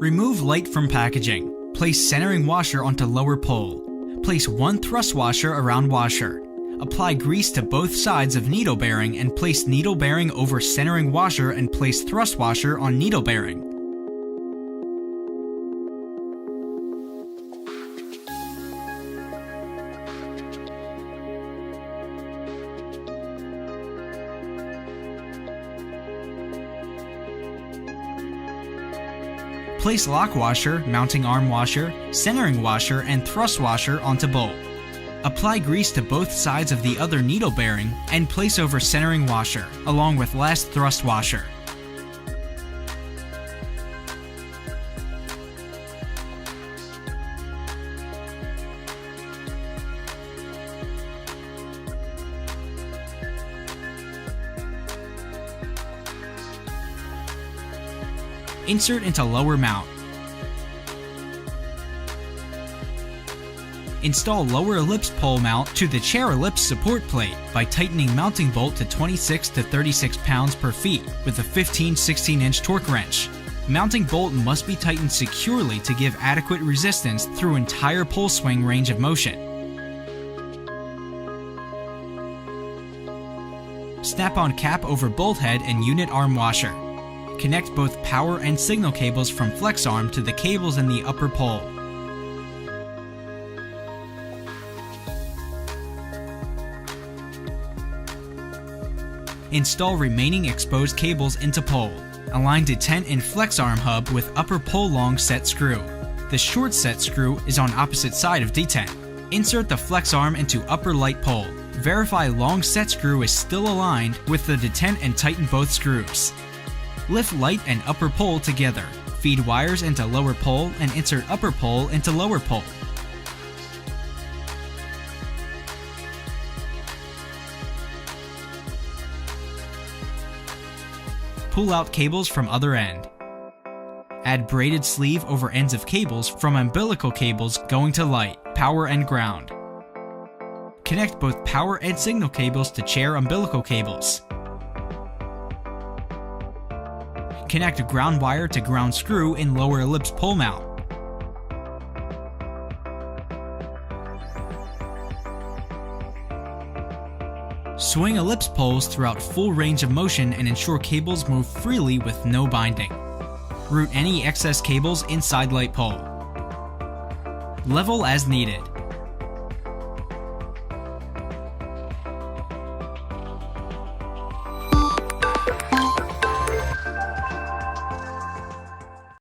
Remove light from packaging. Place centering washer onto lower pole. Place one thrust washer around washer. Apply grease to both sides of needle bearing and place needle bearing over centering washer and place thrust washer on needle bearing. Place lock washer, mounting arm washer, centering washer, and thrust washer onto bolt. Apply grease to both sides of the other needle bearing and place over centering washer, along with last thrust washer. Insert into lower mount. Install lower ellipse pole mount to the chair ellipse support plate by tightening mounting bolt to 26 to 36 pounds per feet with a 15-16-inch torque wrench. Mounting bolt must be tightened securely to give adequate resistance through entire pole swing range of motion. Snap-on cap over bolt head and unit arm washer. Connect both power and signal cables from flex arm to the cables in the upper pole. Install remaining exposed cables into pole. Align detent and flex arm hub with upper pole long set screw. The short set screw is on opposite side of detent. Insert the flex arm into upper light pole. Verify long set screw is still aligned with the detent and tighten both screws. Lift light and upper pole together. Feed wires into lower pole and insert upper pole into lower pole. Pull out cables from other end. Add braided sleeve over ends of cables from umbilical cables going to light, power and ground. Connect both power and signal cables to chair umbilical cables. Connect ground wire to ground screw in lower ellipse pole mount. Swing ellipse poles throughout full range of motion and ensure cables move freely with no binding. Route any excess cables inside light pole. Level as needed.